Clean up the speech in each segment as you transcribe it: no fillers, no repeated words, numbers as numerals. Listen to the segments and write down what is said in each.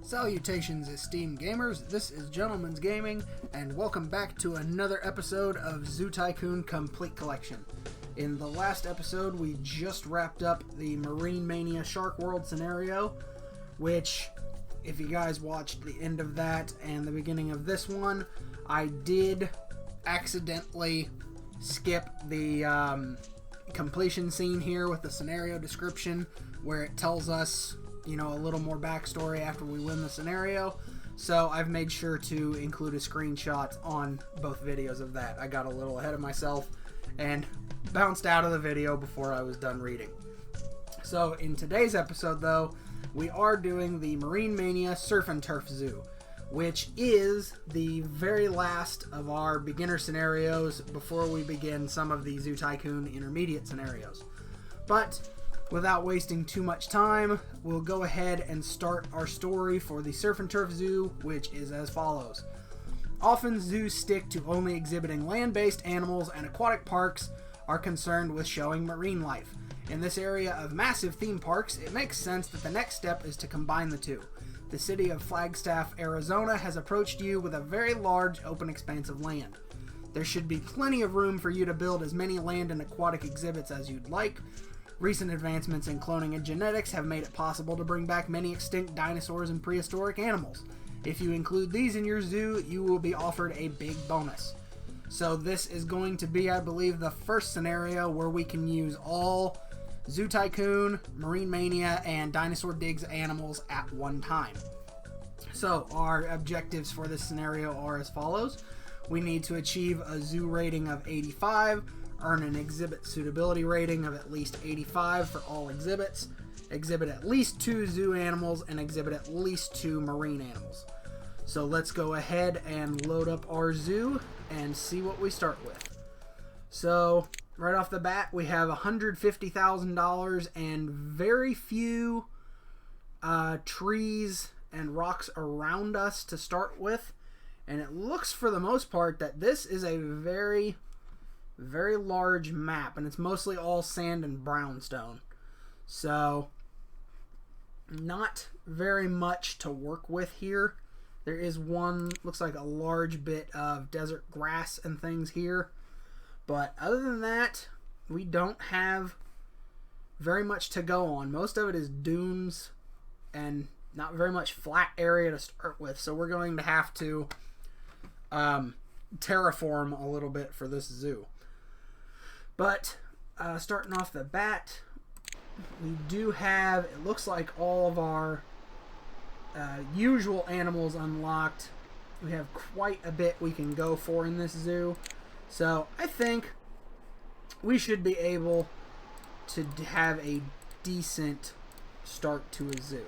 Salutations, esteemed gamers. This is Gentleman's Gaming, and welcome back to another episode of Zoo Tycoon Complete Collection. In the last episode, we just wrapped up the Marine Mania Shark World scenario, which, if you guys watched the end of that and the beginning of this one, I did accidentally skip the completion scene here with the scenario description, where it tells us, you know, a little more backstory after we win the scenario. So I've made sure to include a screenshot on both videos of that. I got a little ahead of myself and bounced out of the video before I was done reading. So in today's episode, though, we are doing the Marine Mania Surf and Turf Zoo, which is the very last of our beginner scenarios before we begin some of the Zoo Tycoon intermediate scenarios. But without wasting too much time, we'll go ahead and start our story for the Surf and Turf Zoo, which is as follows. Often zoos stick to only exhibiting land-based animals, and aquatic parks are concerned with showing marine life. In this area of massive theme parks, it makes sense that the next step is to combine the two. The city of Flagstaff, Arizona has approached you with a very large open expanse of land. There should be plenty of room for you to build as many land and aquatic exhibits as you'd like. Recent advancements in cloning and genetics have made it possible to bring back many extinct dinosaurs and prehistoric animals. If you include these in your zoo, you will be offered a big bonus. So this is going to be, I believe, the first scenario where we can use all Zoo Tycoon, Marine Mania, and Dinosaur Digs animals at one time. So our objectives for this scenario are as follows. We need to achieve a zoo rating of 85, earn an exhibit suitability rating of at least 85 for all exhibits, exhibit at least 2 zoo animals, and exhibit at least 2 marine animals. So let's go ahead and load up our zoo and see what we start with. So right off the bat, we have $150,000 and very few trees and rocks around us to start with. And it looks for the most part that this is a very large map, and it's mostly all sand and brownstone. So not very much to work with here. There is one, looks like a large bit of desert grass and things here. But other than that, we don't have very much to go on. Most of it is dunes and not very much flat area to start with. So we're going to have to terraform a little bit for this zoo. But starting off the bat, we do have, it looks like, all of our usual animals unlocked. We have quite a bit we can go for in this zoo. So I think we should be able to have a decent start to a zoo.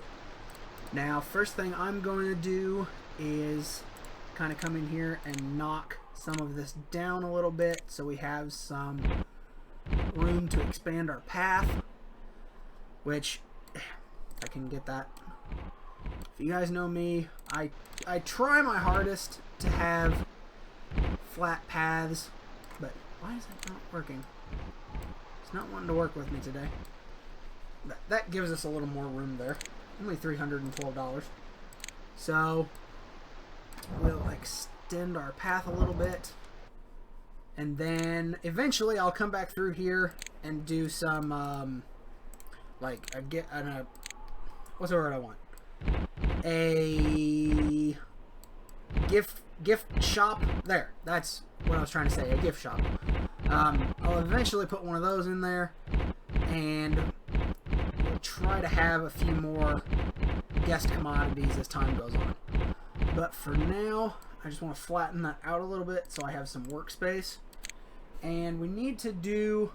Now, first thing I'm going to do is kind of come in here and knock some of this down a little bit so we have some room to expand our path, which I can get that. If you guys know me, I try my hardest to have flat paths, but why is that not working? It's not wanting to work with me today. That gives us a little more room there. Only $312. So we'll extend our path a little bit. And then eventually I'll come back through here and do some, what's the word I want? A gift shop. There, that's what I was trying to say, a gift shop. I'll eventually put one of those in there, and we'll try to have a few more guest commodities as time goes on. But for now, I just want to flatten that out a little bit so I have some workspace. And we need to do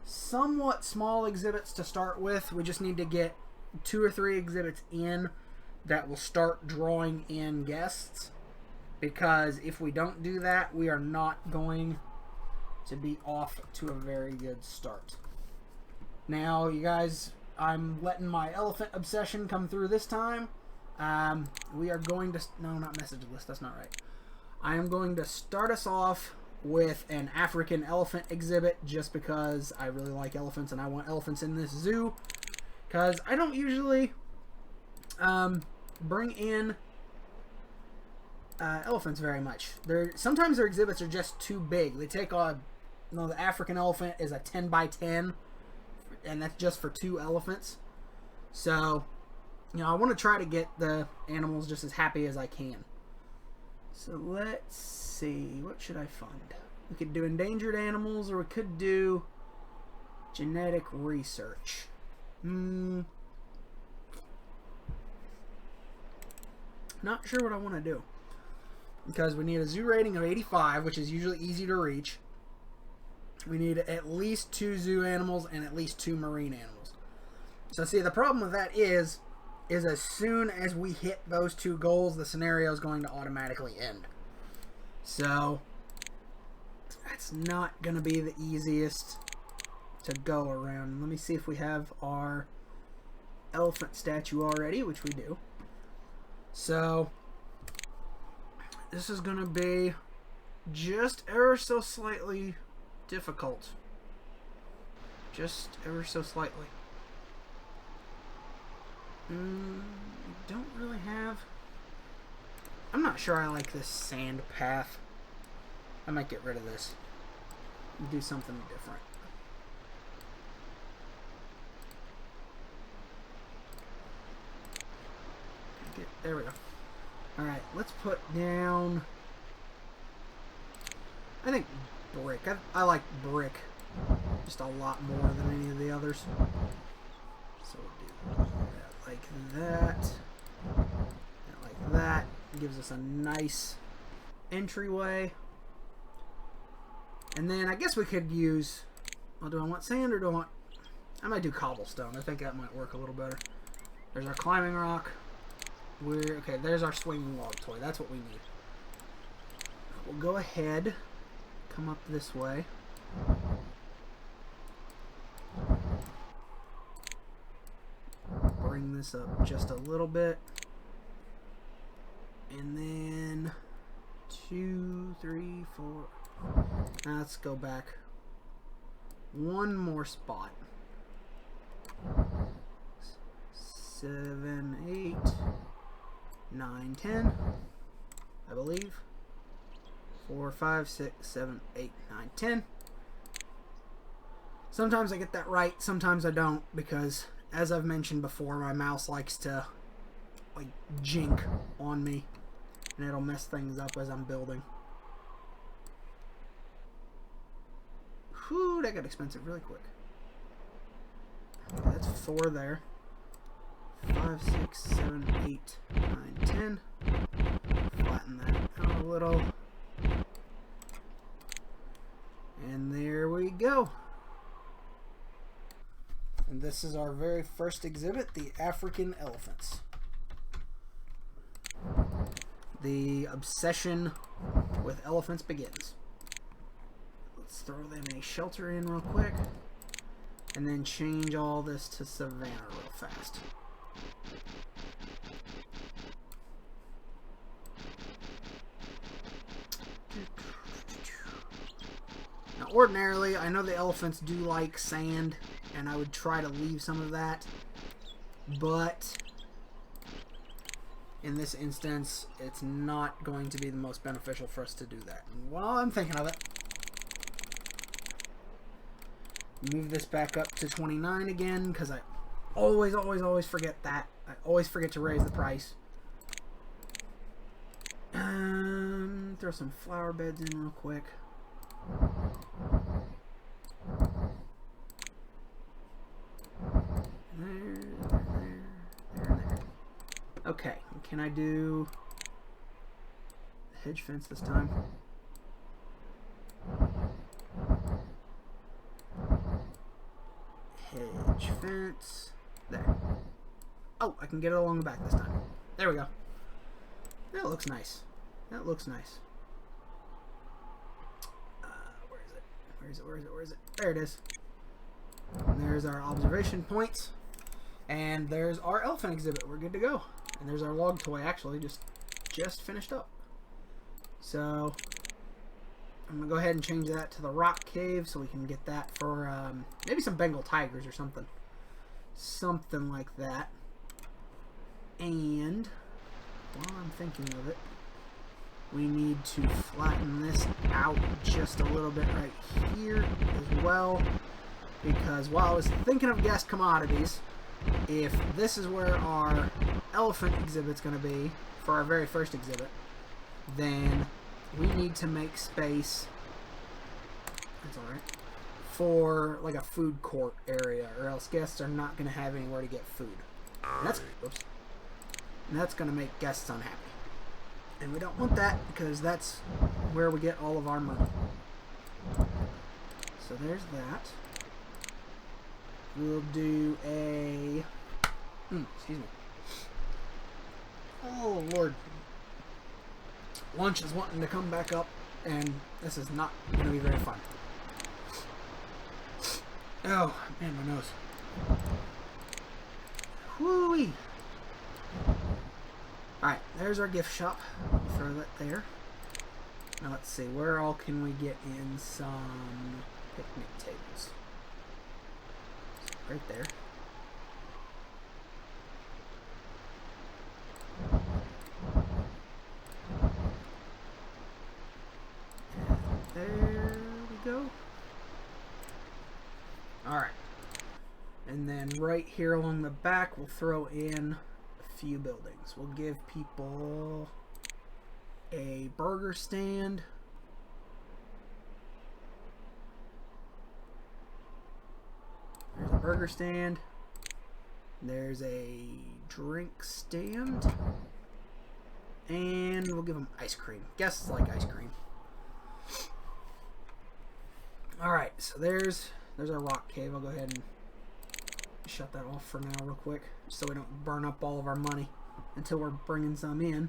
somewhat small exhibits to start with. We just need to get 2 or 3 exhibits in that will start drawing in guests. Because if we don't do that, we are not going to be off to a very good start. Now, you guys, I'm letting my elephant obsession come through this time. We are going to... No, not message list. That's not right. I am going to start us off with an African elephant exhibit just because I really like elephants and I want elephants in this zoo. Because I don't usually bring in elephants very much. Sometimes their exhibits are just too big. They take on, the African elephant is a 10 by 10, and that's just for 2 elephants. So, I want to try to get the animals just as happy as I can. So let's see, what should I fund? We could do endangered animals, or we could do genetic research. Not sure what I want to do. Because we need a zoo rating of 85, which is usually easy to reach. We need at least 2 zoo animals and at least 2 marine animals. So see, the problem with that is as soon as we hit those 2 goals, the scenario is going to automatically end. So that's not going to be the easiest to go around. Let me see if we have our elephant statue already, which we do. So this is going to be just ever so slightly difficult. Just ever so slightly. Don't really have... I'm not sure I like this sand path. I might get rid of this and do something different. There we go. Alright, let's put down... I think brick. I like brick just a lot more than any of the others. So we'll do that like that. That like that. Gives us a nice entryway. And then I guess we could use... Well, do I want sand or do I want... I might do cobblestone. I think that might work a little better. There's our climbing rock. Okay, there's our swinging log toy. That's what we need. We'll go ahead, come up this way. Bring this up just a little bit. And then 2, 3, 4. Now let's go back one more spot. 7, 8, 9, 10, I believe. 4, 5, 6, 7, 8, 9, 10. Sometimes I get that right, sometimes I don't, because as I've mentioned before, my mouse likes to like jink on me, and it'll mess things up as I'm building. Whew, that got expensive really quick. Okay, that's 4 there. 5, 6, 7, 8, 9, 10. Flatten that out a little. And there we go. And this is our very first exhibit, the African elephants. The obsession with elephants begins. Let's throw them a shelter in real quick. And then change all this to savanna real fast. Now, ordinarily, I know the elephants do like sand, and I would try to leave some of that, but in this instance, it's not going to be the most beneficial for us to do that. And while I'm thinking of it, move this back up to 29 again, because I always forget that. I always forget to raise the price. Throw some flower beds in real quick. There. Okay, can I do hedge fence this time? Hedge fence. There. Oh, I can get it along the back this time. There we go. That looks nice. That looks nice. Where is it? There it is. And there's our observation points. And there's our elephant exhibit. We're good to go. And there's our log toy, actually, just finished up. So I'm going to go ahead and change that to the rock cave so we can get that for maybe some Bengal tigers or something. Something like that. And I'm thinking of it, we need to flatten this out just a little bit right here as well, because while I was thinking of guest commodities, if this is where our elephant exhibit's going to be for our very first exhibit, then we need to make space, that's alright, for like a food court area, or else guests are not going to have anywhere to get food. And that's going to make guests unhappy. And we don't want that, because that's where we get all of our money. So there's that. We'll do a... excuse me. Oh, Lord. Lunch is wanting to come back up, and this is not going to be very fun. Oh, man, my nose. Whoo-wee. Alright, there's our gift shop. Throw that there. Now let's see, where all can we get in some picnic tables? Right there. And there we go. Alright. And then right here along the back, we'll throw in a few buildings. We'll give people a burger stand. There's a burger stand. There's a drink stand. And we'll give them ice cream. Guests like ice cream. Alright, so there's our rock cave. I'll go ahead and shut that off for now real quick, so we don't burn up all of our money until we're bringing some in.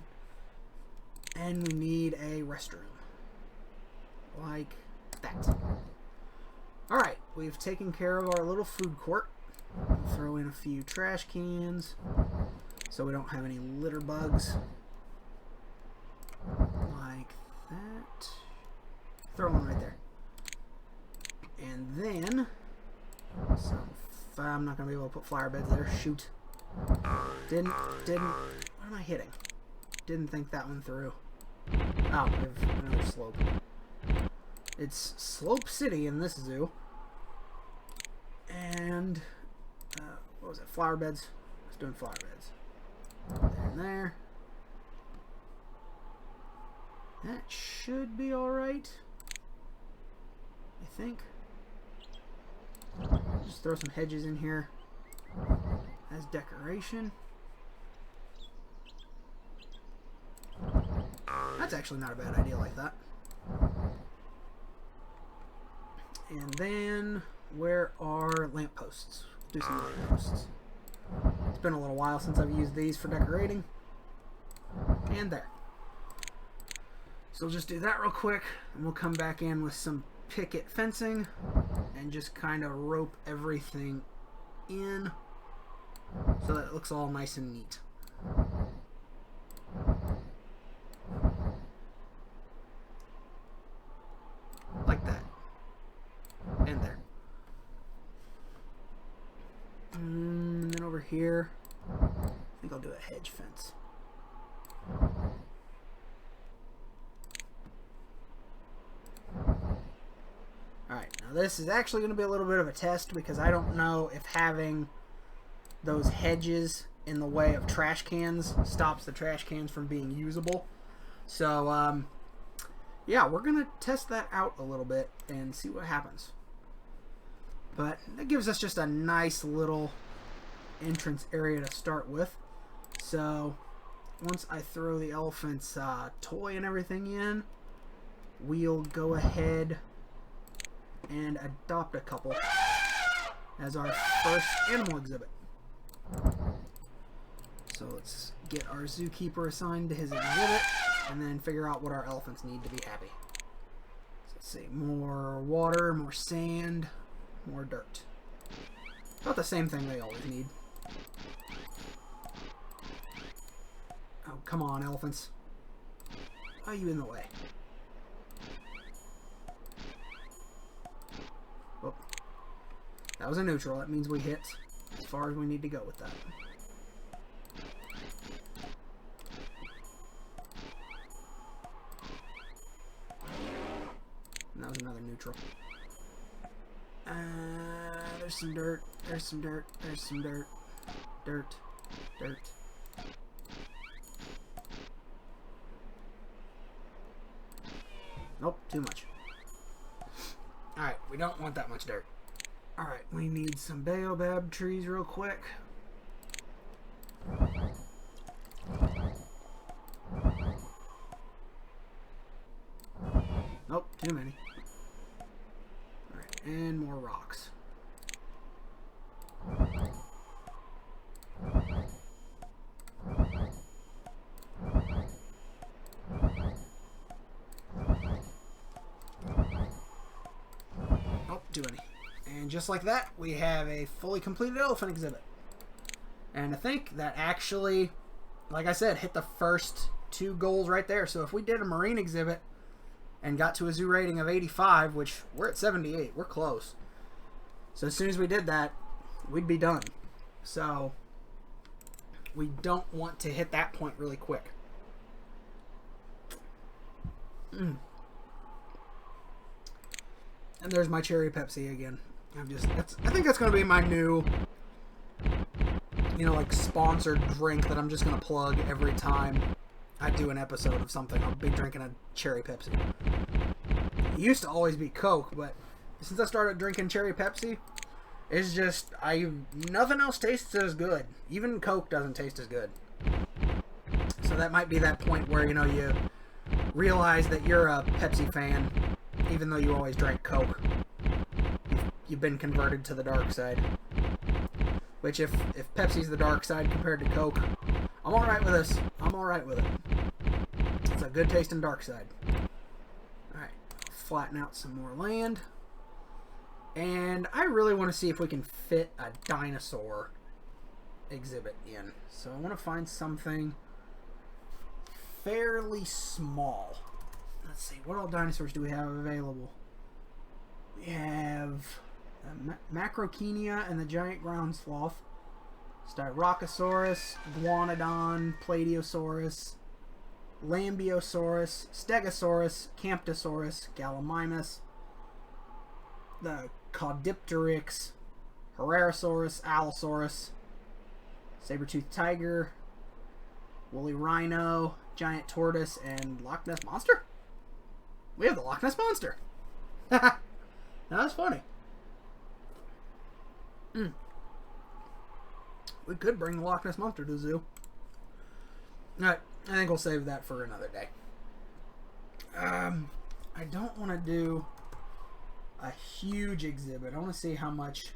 And we need a restroom. Like that. Alright, we've taken care of our little food court. We'll throw in a few trash cans so we don't have any litter bugs. Like that. Throw one right there. And then, I'm not going to be able to put flower beds there. Shoot. Didn't, what am I hitting? Didn't think that one through. Oh, we have another slope. It's Slope City in this zoo. And, what was it? Flower beds. I was doing flower beds. There and there. That should be alright. I think. Just throw some hedges in here as decoration. That's actually not a bad idea like that. And then, where are lampposts? Do some lampposts. It's been a little while since I've used these for decorating. And there. So we'll just do that real quick, and we'll come back in with some picket fencing and just kind of rope everything in so that it looks all nice and neat. Like that. And there. And then over here, I think I'll do a hedge fence. Alright, now this is actually going to be a little bit of a test because I don't know if having those hedges in the way of trash cans stops the trash cans from being usable. So, yeah, we're going to test that out a little bit and see what happens. But that gives us just a nice little entrance area to start with. So, once I throw the elephant's toy and everything in, we'll go ahead and adopt a couple as our first animal exhibit. So let's get our zookeeper assigned to his exhibit and then figure out what our elephants need to be happy. So let's see, more water, more sand, more dirt. About the same thing they always need. Oh, come on, elephants. Why are you in the way? Oh, that was a neutral. That means we hit as far as we need to go with that. neutral. There's some dirt. There's some dirt. There's some dirt. Dirt. Dirt. Nope, too much. Alright, we don't want that much dirt. Alright, we need some baobab trees real quick. Nope, too many. Alright, and more rocks. Nope, too many. And just like that, we have a fully completed elephant exhibit. And I think that actually, like I said, hit the first 2 goals right there. So if we did a marine exhibit and got to a zoo rating of 85, which we're at 78, we're close. So as soon as we did that, we'd be done. So we don't want to hit that point really quick. And there's my cherry Pepsi again. I think that's going to be my new, you know, like sponsored drink that I'm just going to plug every time I do an episode of something. I'll be drinking a cherry Pepsi. It used to always be Coke, but since I started drinking cherry Pepsi, it's just, nothing else tastes as good. Even Coke doesn't taste as good. So that might be that point where, you know, you realize that you're a Pepsi fan, even though you always drank Coke. You've been converted to the dark side. Which, if Pepsi's the dark side compared to Coke, I'm alright with this. I'm alright with it. It's a good tasting dark side. Alright, flatten out some more land. And I really want to see if we can fit a dinosaur exhibit in. So I want to find something fairly small. Let's see, what all dinosaurs do we have available? We have Macrokenia and the giant ground sloth, Styracosaurus, Iguanodon, Plateosaurus, Lambeosaurus, Stegosaurus, Camptosaurus, Gallimimus, the Caudipteryx, Herrerasaurus, Allosaurus, saber-toothed tiger, woolly rhino, giant tortoise, and Loch Ness Monster? We have the Loch Ness Monster! That was funny. We could bring the Loch Ness Monster to the zoo. Alright, I think we'll save that for another day. I don't want to do a huge exhibit. I want to see how much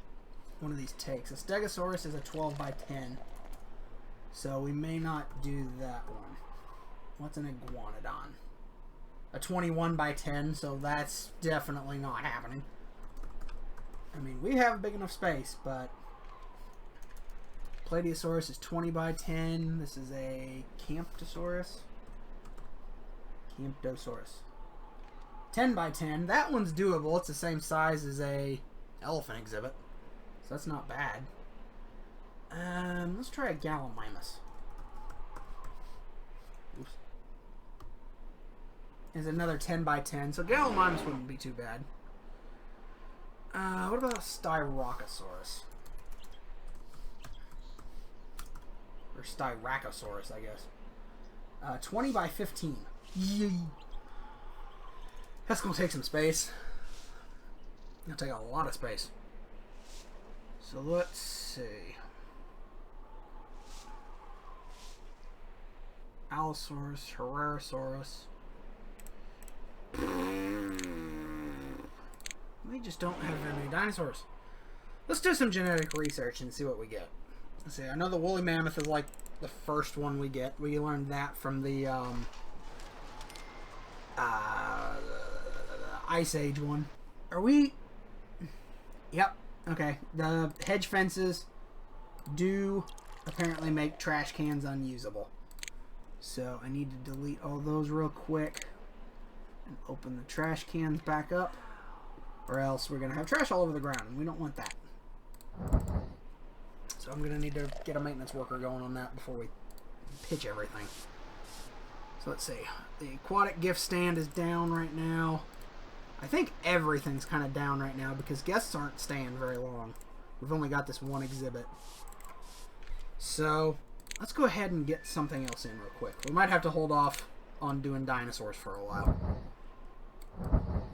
one of these takes. A Stegosaurus is a 12 by 10. So we may not do that one. What's an Iguanodon? A 21 by 10, so that's definitely not happening. I mean, we have big enough space, but Plateosaurus is 20 by 10. This is a Camptosaurus. 10 by 10. That one's doable. It's the same size as a elephant exhibit, so that's not bad. Let's try a Gallimimus. Oops. Is another 10 by 10, so Gallimimus wouldn't be too bad. What about a Styracosaurus? Or Styracosaurus, I guess. 20 by 15. Yee. That's going to take some space. It'll take a lot of space. So let's see. Allosaurus, Herrerasaurus. We just don't have very many dinosaurs. Let's do some genetic research and see what we get. Let's see. I know the woolly mammoth is like the first one we get. We learned that from the Ice Age one. Are we? Yep. Okay. The hedge fences do apparently make trash cans unusable. So I need to delete all those real quick and open the trash cans back up, or else we're going to have trash all over the ground, and we don't want that. So I'm going to need to get a maintenance worker going on that before we pitch everything. So let's see. The aquatic gift stand is down right now. I think everything's kind of down right now because guests aren't staying very long. We've only got this one exhibit. So, let's go ahead and get something else in real quick. We might have to hold off on doing dinosaurs for a while.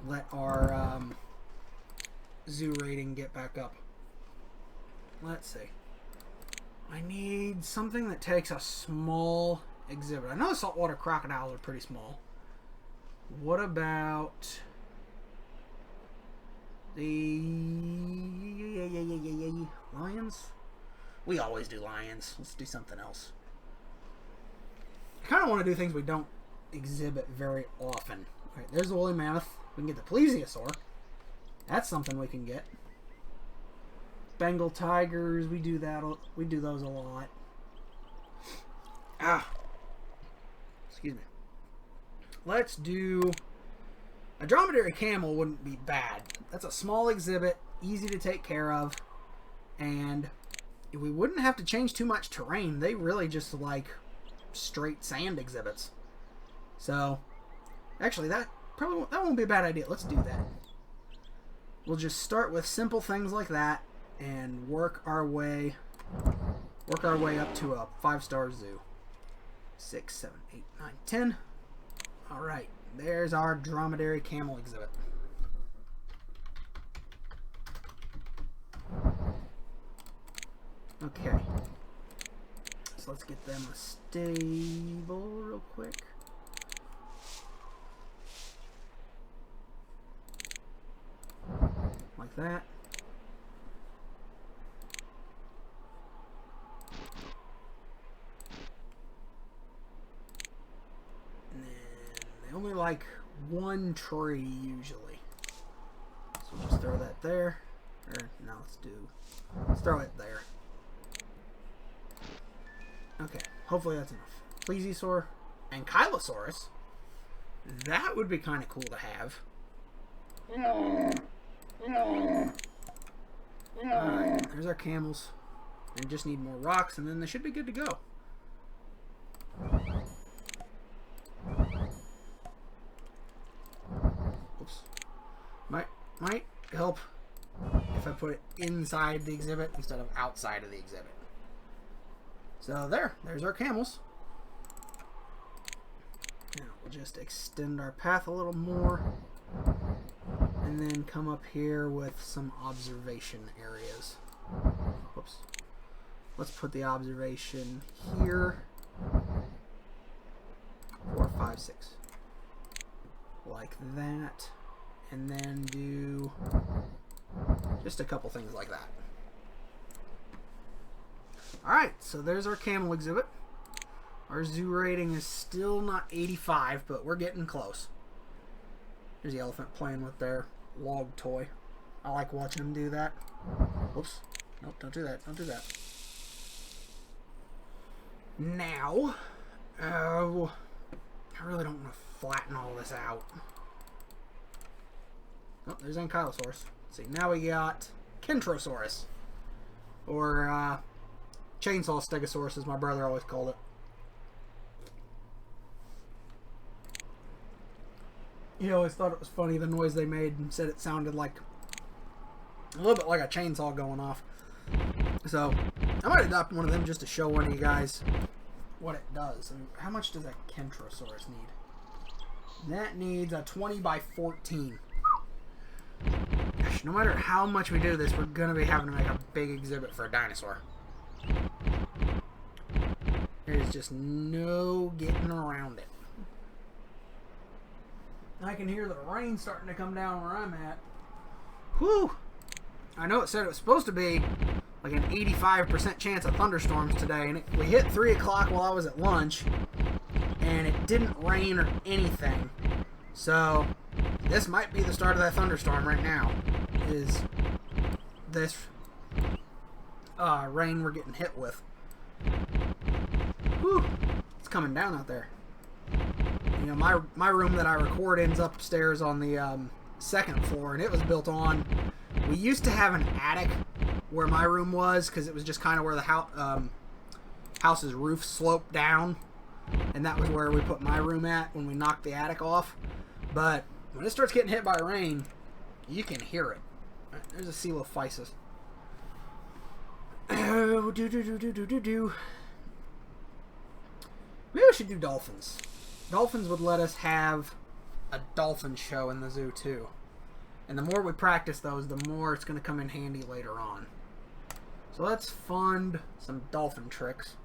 Let our zoo rating get back up. Let's see. I need something that takes a small exhibit. I know the saltwater crocodiles are pretty small. What about the lions? We always do lions. Let's do something else. I kind of want to do things we don't exhibit very often. All right, there's the woolly mammoth. We can get the plesiosaur. That's something we can get. Bengal tigers, we do that. We do those a lot. Excuse me. Let's do a dromedary camel. Wouldn't be bad. That's a small exhibit, easy to take care of, and we wouldn't have to change too much terrain. They really just like straight sand exhibits. So, actually, that won't be a bad idea. Let's do that. We'll just start with simple things like that and work our way up to a 5-star zoo. 6, 7, 8, 9, 10. All right, there's our dromedary camel exhibit. Okay, so let's get them a stable real quick. Like that. And then they only like one tree usually. So we'll just throw that there. Or no, let's throw it there. Okay, hopefully that's enough. Plesiosaur and Kentrosaurus. That would be kind of cool to have. Alright, there's our camels. And just need more rocks, and then they should be good to go. Oops. Might help if I put it inside the exhibit instead of outside of the exhibit. So there's our camels. Now we'll just extend our path a little more. And then come up here with some observation areas. Whoops. Let's put the observation here. 4, 5, 6. Like that. And then do just a couple things like that. Alright, so there's our camel exhibit. Our zoo rating is still not 85, but we're getting close. There's the elephant playing with their log toy. I like watching them do that. Whoops. Nope, don't do that. Don't do that. Now, I really don't want to flatten all this out. Oh, there's Ankylosaurus. Let's see, now we got Kentrosaurus. Or, Chainsaw Stegosaurus, as my brother always called it. He always thought it was funny, the noise they made, and said it sounded like a little bit like a chainsaw going off. So, I might adopt one of them just to show one of you guys what it does. I mean, how much does that Kentrosaurus need? That needs a 20 by 14. Gosh, no matter how much we do this, we're going to be having to make a big exhibit for a dinosaur. There's just no getting around it. I can hear the rain starting to come down where I'm at. Whew! I know it said it was supposed to be like an 85% chance of thunderstorms today, and we hit 3 o'clock while I was at lunch, and it didn't rain or anything. So, this might be the start of that thunderstorm right now, is this rain we're getting hit with. Whew! It's coming down out there. You know, my room that I record ends upstairs on the second floor, and it was built on. We used to have an attic where my room was, because it was just kind of where the house's roof sloped down, and that was where we put my room at when we knocked the attic off. But When it starts getting hit by rain, you can hear it. Right, there's a Coelophysis. Oh, do. Maybe we should do dolphins. Dolphins would let us have a dolphin show in the zoo too. And the more we practice those, the more it's going to come in handy later on. So let's fund some dolphin tricks.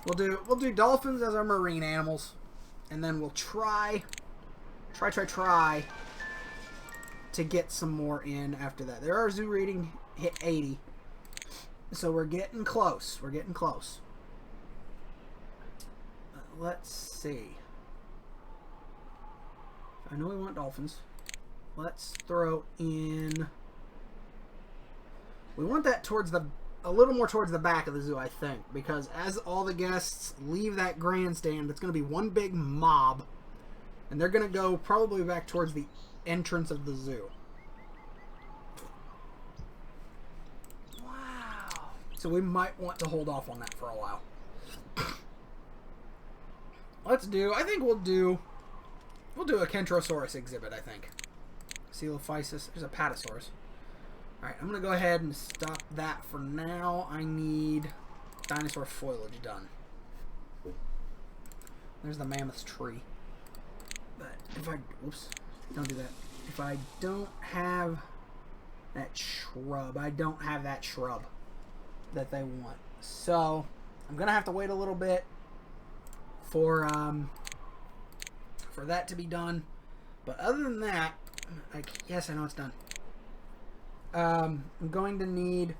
We'll do dolphins as our marine animals, and then we'll try to get some more in after that. There our zoo rating hit 80, so we're getting close. We're getting close. Let's see. I know we want dolphins. Let's throw in. We want that towards a little more towards the back of the zoo, I think, because as all the guests leave that grandstand, it's going to be one big mob, and they're going to go probably back towards the entrance of the zoo. Wow. So we might want to hold off on that for a while. I think we'll do a Kentrosaurus exhibit, I think. Coelophysis. There's a Patasaurus. Alright, I'm going to go ahead and stop that for now. I need dinosaur foliage done. There's the mammoth's tree. But if I... Oops. Don't do that. If I don't have that shrub, that they want. So, I'm going to have to wait a little bit for that to be done. But other than that, yes, I know it's done. I'm going to need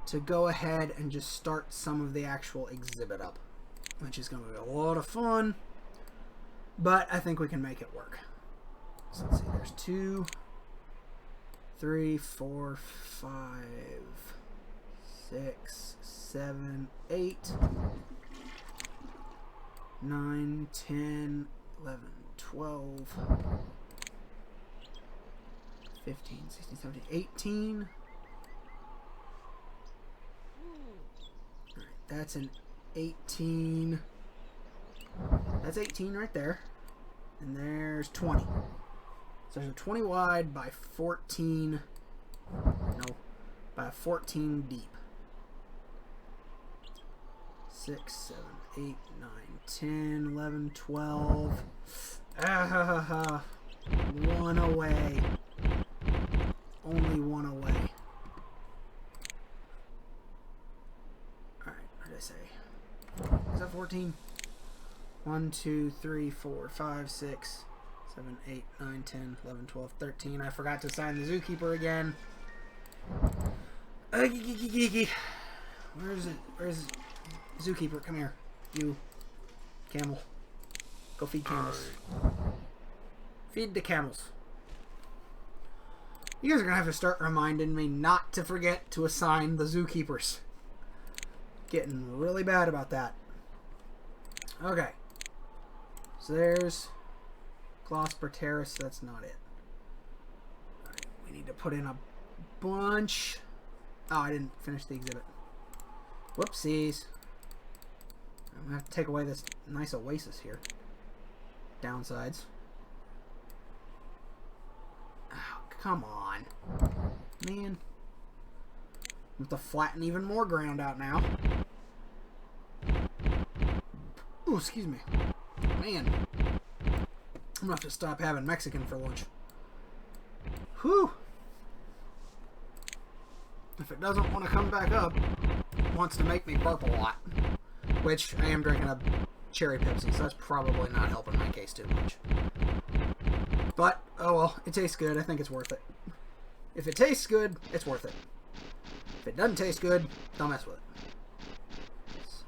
to go ahead and just start some of the actual exhibit up, which is going to be a lot of fun, but I think we can make it work. So let's see, there's 2, 3, 4, 5, 6, 7, 8, 9, 10, 11, 12, 15, 16, 17, 18. Alright, that's an 18. That's 18 right there. And there's 20. So there's a 20 wide by 14. No, by 14 deep. 6, 7, 8, 9, 10, 11, 12. One away. Only one away. Alright, what did I say? Is that 14? 1, 2, 3, 4, 5, 6, 7, 8, 9, 10, 11, 12, 13. I forgot to assign the zookeeper again. Where is it? Where's zookeeper? Come here. You. Camel. Go feed camels. Feed the camels. You guys are going to have to start reminding me not to forget to assign the zookeepers. Getting really bad about that. Okay. So there's Glosperteris. That's not it. Alright, we need to put in a bunch. Oh, I didn't finish the exhibit. Whoopsies. I'm going to have to take away this nice oasis here. Downsides. Oh, come on. Man. I have to flatten even more ground out now. Oh, excuse me. Man. I'm gonna have to stop having Mexican for lunch. Whew. If it doesn't want to come back up, it wants to make me burp a lot. Which, I am drinking a cherry Pepsi, so that's probably not helping my case too much. But, oh well, it tastes good. I think it's worth it. If it tastes good, it's worth it. If it doesn't taste good, don't mess with it.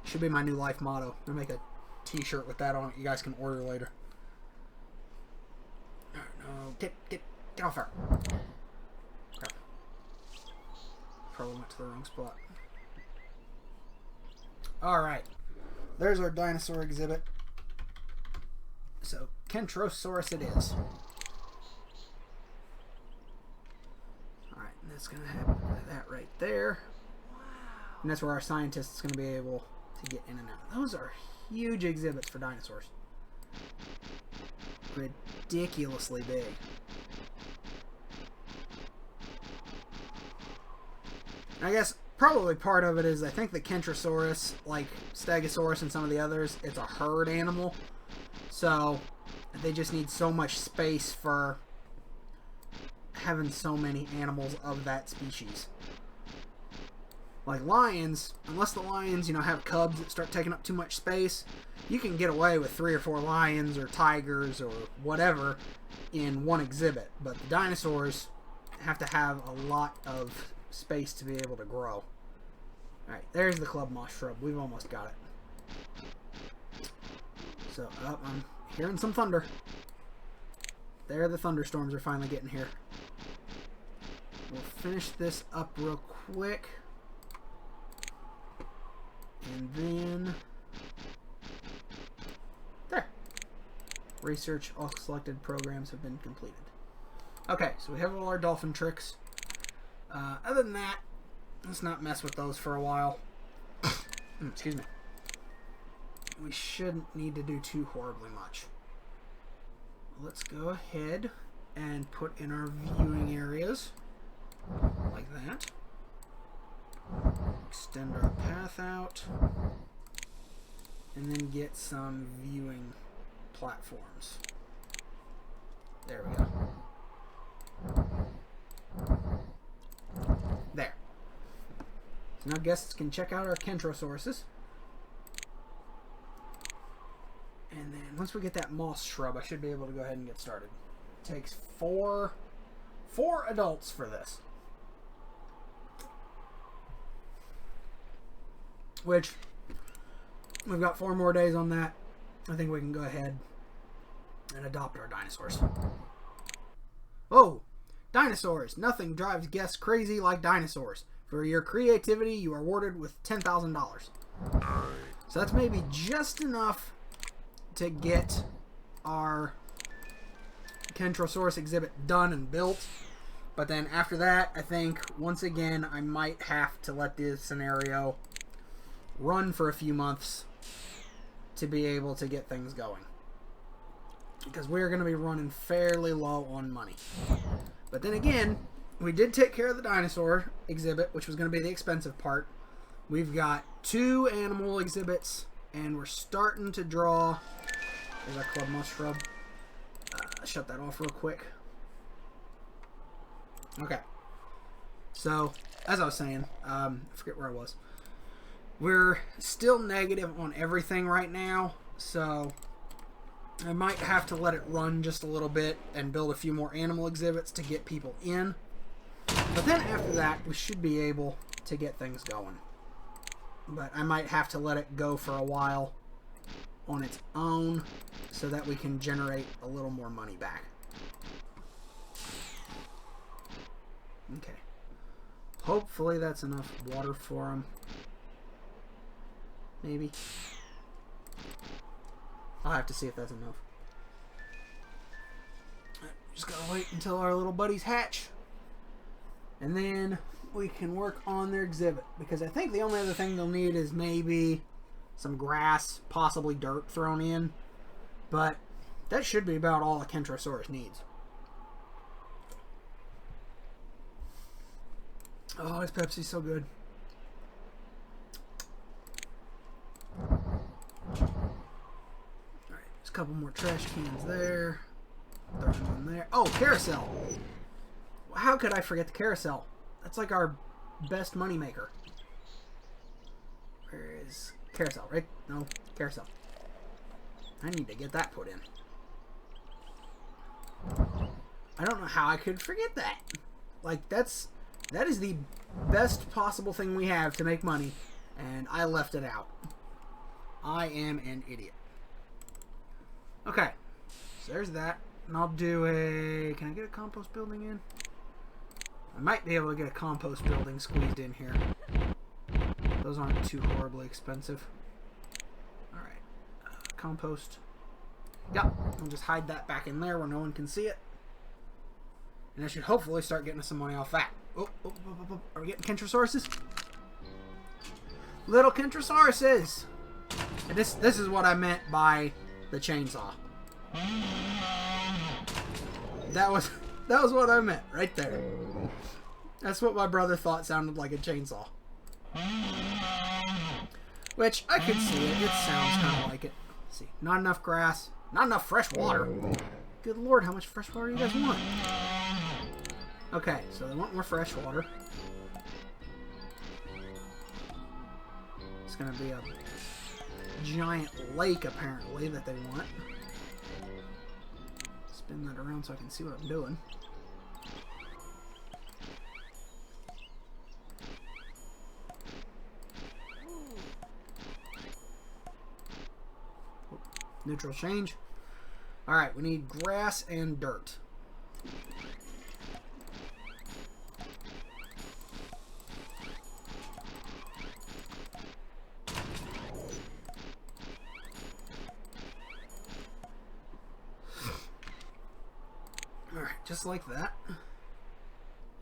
Should be my new life motto. I'll make a t-shirt with that on it. You guys can order later. No, get off her. Crap. Probably went to the wrong spot. Alright. There's our dinosaur exhibit. So, Kentrosaurus it is. Alright, and that's going to have that right there. Wow. And that's where our scientist is going to be able to get in and out. Those are huge exhibits for dinosaurs. ridiculously big. I guess probably part of it is I think the Kentrosaurus, like Stegosaurus and some of the others, it's a herd animal. So they just need so much space for having so many animals of that species. Like lions, unless the lions, have cubs that start taking up too much space, you can get away with 3 or 4 lions or tigers or whatever in one exhibit. But the dinosaurs have to have a lot of space to be able to grow. Alright, there's the club moss shrub. We've almost got it. So, I'm hearing some thunder. There, the thunderstorms are finally getting here. We'll finish this up real quick. And then... there. Research, all selected programs have been completed. Okay, so we have all our dolphin tricks. Other than that, let's not mess with those for a while. Excuse me. We shouldn't need to do too horribly much. Let's go ahead and put in our viewing areas. Like that. Extend our path out. And then get some viewing platforms. There we go. There. So now guests can check out our Kentrosauruses. And then once we get that moss shrub, I should be able to go ahead and get started. It takes four adults for this. Which, we've got 4 more days on that. I think we can go ahead and adopt our dinosaurs. Oh! Dinosaurs! Nothing drives guests crazy like dinosaurs. For your creativity, you are awarded with $10,000. So that's maybe just enough to get our Kentrosaurus exhibit done and built. But then after that, I think, once again, I might have to let this scenario run for a few months to be able to get things going. Because we're going to be running fairly low on money. But then again, we did take care of the dinosaur exhibit, which was going to be the expensive part. We've got 2 animal exhibits, and we're starting to draw... There's our club moss shrub. Shut that off real quick. Okay. So, as I was saying, I forget where I was. We're still negative on everything right now, so I might have to let it run just a little bit and build a few more animal exhibits to get people in. But then after that, we should be able to get things going. But I might have to let it go for a while on its own so that we can generate a little more money back. Okay. Hopefully that's enough water for them. Maybe. I'll have to see if that's enough. Just gotta wait until our little buddies hatch. And then we can work on their exhibit. Because I think the only other thing they'll need is maybe some grass, possibly dirt thrown in. But that should be about all a Kentrosaurus needs. Oh, this Pepsi's so good. Alright, there's a couple more trash cans there. Throw one there. Oh, carousel! How could I forget the carousel? That's like our best money maker. Where is carousel, right? No, carousel. I need to get that put in. I don't know how I could forget that. Like, that is the best possible thing we have to make money, and I left it out. I am an idiot. Okay, so there's that. And I'll do a... Can I get a compost building in? I might be able to get a compost building squeezed in here. Those aren't too horribly expensive. Alright. Compost. Yep. I'll just hide that back in there where no one can see it. And I should hopefully start getting some money off that. Oh. Are we getting Kentrosauruses? Little Kentrosauruses! And this is what I meant by the chainsaw. That was what I meant right there. That's what my brother thought sounded like a chainsaw. Which, I could see it. It sounds kind of like it. Let's see. Not enough grass. Not enough fresh water. Good lord, how much fresh water do you guys want? Okay, so they want more fresh water. It's going to be a giant lake, apparently, that they want. Spin that around so I can see what I'm doing. Neutral change. Alright, we need grass and dirt. Alright, just like that.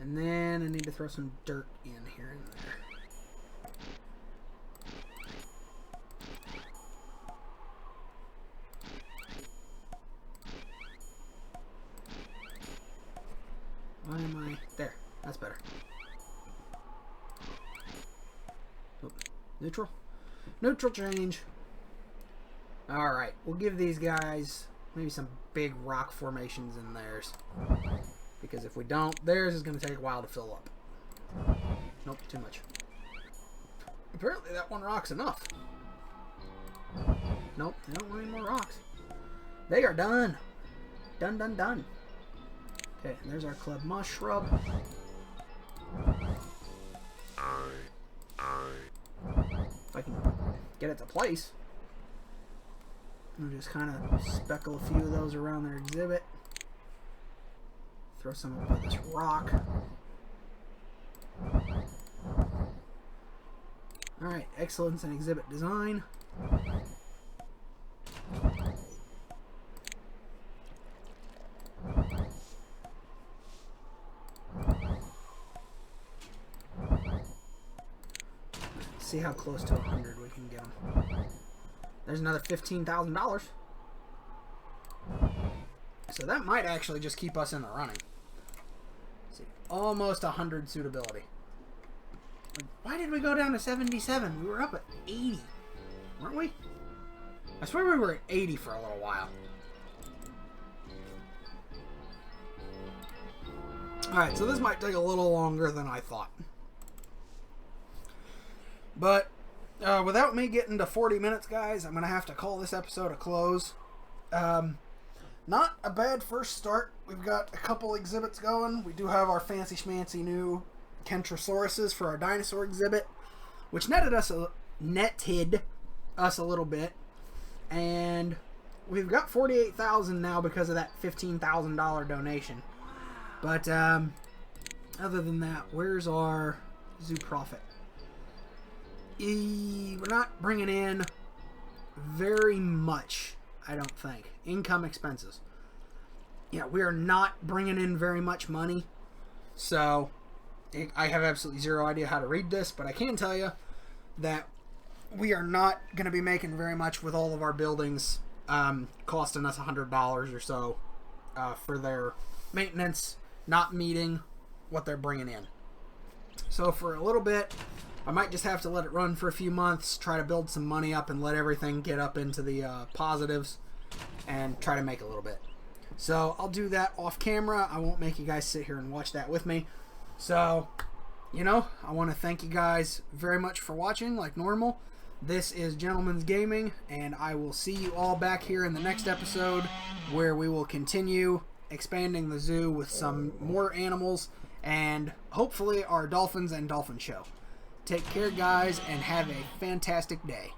And then I need to throw some dirt in here and there. Why am I... There. That's better. Oh, neutral? Neutral change. Alright. We'll give these guys maybe some big rock formations in theirs. Because if we don't, theirs is going to take a while to fill up. Nope, too much. Apparently that one rock's enough. Nope, they don't want any more rocks. They are done. Done, done, done. Okay, and there's our club moss shrub. If I can get it to place. We'll just kind of speckle a few of those around their exhibit. Throw some up with this rock. Alright, excellence in exhibit design. See how close to 100 we can get them. There's another $15,000. So that might actually just keep us in the running. Let's see, almost 100 suitability. Why did we go down to 77? We were up at 80, weren't we? I swear we were at 80 for a little while. Alright, so this might take a little longer than I thought. But without me getting to 40 minutes, guys, I'm going to have to call this episode a close. Not a bad first start. We've got a couple exhibits going. We do have our fancy schmancy new Kentrosauruses for our dinosaur exhibit, which netted us a little bit. And we've got 48,000 now because of that $15,000 donation. But other than that, where's our zoo profit? We're not bringing in very much, I don't think. Income expenses. Yeah, we are not bringing in very much money. So, I have absolutely zero idea how to read this, but I can tell you that we are not going to be making very much with all of our buildings costing us $100 or so for their maintenance, not meeting what they're bringing in. So, for a little bit, I might just have to let it run for a few months, try to build some money up and let everything get up into the positives and try to make a little bit. So I'll do that off camera. I won't make you guys sit here and watch that with me. So, you know, I want to thank you guys very much for watching like normal. This is Gentleman's Gaming, and I will see you all back here in the next episode where we will continue expanding the zoo with some more animals and hopefully our dolphins and dolphin show. Take care, guys, and have a fantastic day.